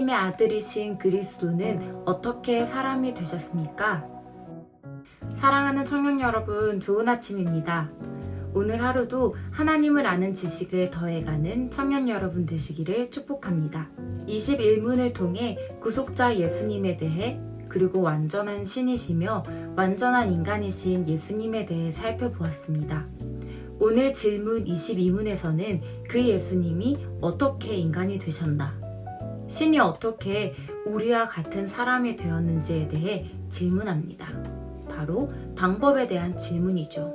하나님의 아들이신 그리스도는 어떻게 사람이 되셨습니까? 사랑하는 청년 여러분, 좋은 아침입니다. 오늘 하루도 하나님을 아는 지식을 더해가는 청년 여러분 되시기를 축복합니다. 21문을 통해 구속자 예수님에 대해, 그리고 완전한 신이시며 완전한 인간이신 예수님에 대해 살펴보았습니다. 오늘 질문 22문에서는 그 예수님이 어떻게 인간이 되셨나, 신이 어떻게 우리와 같은 사람이 되었는지에 대해 질문합니다. 바로 방법에 대한 질문이죠.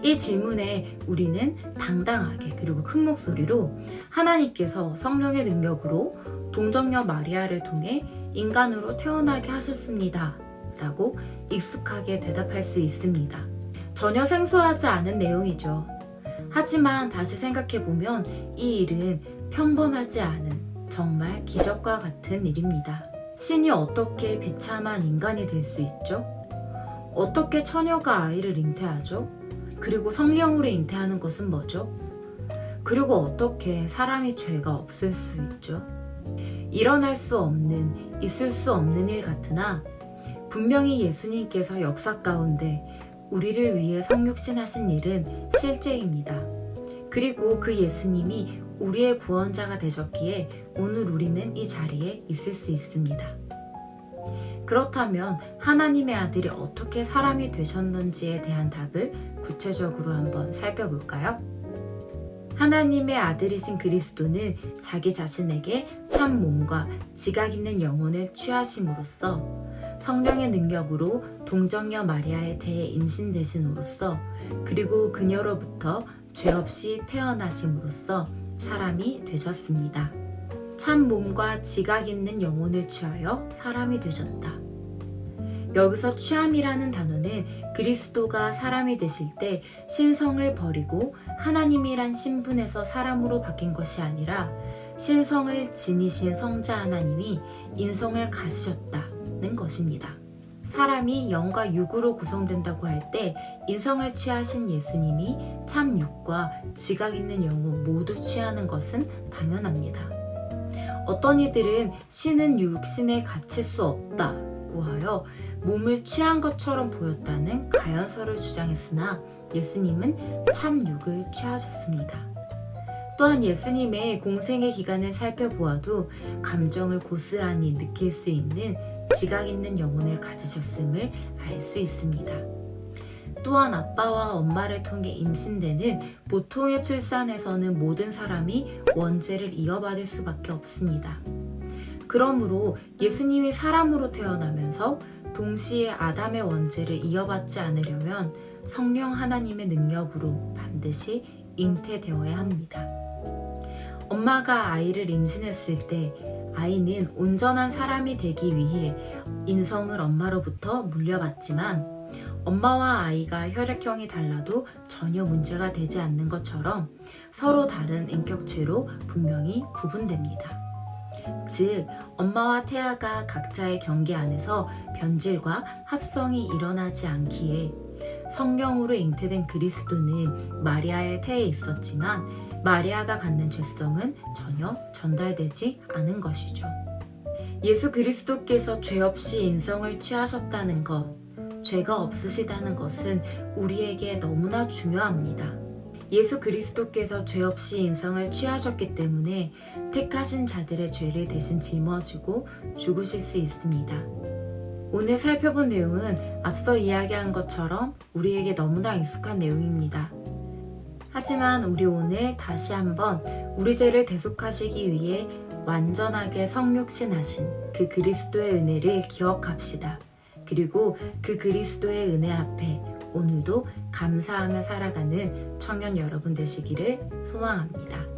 이 질문에 우리는 당당하게 그리고 큰 목소리로 하나님께서 성령의 능력으로 동정녀 마리아를 통해 인간으로 태어나게 하셨습니다 라고 익숙하게 대답할 수 있습니다. 전혀 생소하지 않은 내용이죠. 하지만 다시 생각해보면 이 일은 평범하지 않은 정말 기적과 같은 일입니다. 신이 어떻게 비참한 인간이 될 수 있죠? 어떻게 처녀가 아이를 잉태하죠? 그리고 성령으로 잉태하는 것은 뭐죠? 그리고 어떻게 사람이 죄가 없을 수 있죠? 일어날 수 없는, 있을 수 없는 일 같으나 분명히 예수님께서 역사 가운데 우리를 위해 성육신하신 일은 실제입니다. 그리고 그 예수님이 우리의 구원자가 되셨기에 오늘 우리는 이 자리에 있을 수 있습니다. 그렇다면 하나님의 아들이 어떻게 사람이 되셨는지에 대한 답을 구체적으로 한번 살펴볼까요? 하나님의 아들이신 그리스도는 자기 자신에게 참 몸과 지각 있는 영혼을 취하심으로써 성령의 능력으로 동정녀 마리아에 대해 임신되심으로써 그리고 그녀로부터 죄 없이 태어나심으로써 사람이 되셨습니다. 참 몸과 지각 있는 영혼을 취하여 사람이 되셨다. 여기서 취함이라는 단어는 그리스도가 사람이 되실 때 신성을 버리고 하나님이란 신분에서 사람으로 바뀐 것이 아니라 신성을 지니신 성자 하나님이 인성을 가지셨다는 것입니다. 사람이 영과 육으로 구성된다고 할 때 인성을 취하신 예수님이 참 육과 지각 있는 영혼 모두 취하는 것은 당연합니다. 어떤 이들은 신은 육신에 갇힐 수 없다고 하여 몸을 취한 것처럼 보였다는 가연설을 주장했으나 예수님은 참 육을 취하셨습니다. 또한 예수님의 공생의 기간을 살펴보아도 감정을 고스란히 느낄 수 있는 지각 있는 영혼을 가지셨음을 알 수 있습니다. 또한 아빠와 엄마를 통해 임신되는 보통의 출산에서는 모든 사람이 원죄를 이어받을 수밖에 없습니다. 그러므로 예수님이 사람으로 태어나면서 동시에 아담의 원죄를 이어받지 않으려면 성령 하나님의 능력으로 반드시 잉태되어야 합니다. 엄마가 아이를 임신했을 때 아이는 온전한 사람이 되기 위해 인성을 엄마로부터 물려받지만 엄마와 아이가 혈액형이 달라도 전혀 문제가 되지 않는 것처럼 서로 다른 인격체로 분명히 구분됩니다. 즉, 엄마와 태아가 각자의 경계 안에서 변질과 합성이 일어나지 않기에 성령으로 잉태된 그리스도는 마리아의 태에 있었지만 마리아가 갖는 죄성은 전혀 전달되지 않은 것이죠. 예수 그리스도께서 죄 없이 인성을 취하셨다는 것, 죄가 없으시다는 것은 우리에게 너무나 중요합니다. 예수 그리스도께서 죄 없이 인성을 취하셨기 때문에 택하신 자들의 죄를 대신 짊어지고 죽으실 수 있습니다. 오늘 살펴본 내용은 앞서 이야기한 것처럼 우리에게 너무나 익숙한 내용입니다. 하지만 우리 오늘 다시 한번 우리 죄를 대속하시기 위해 완전하게 성육신하신 그 그리스도의 은혜를 기억합시다. 그리고 그 그리스도의 은혜 앞에 오늘도 감사하며 살아가는 청년 여러분 되시기를 소망합니다.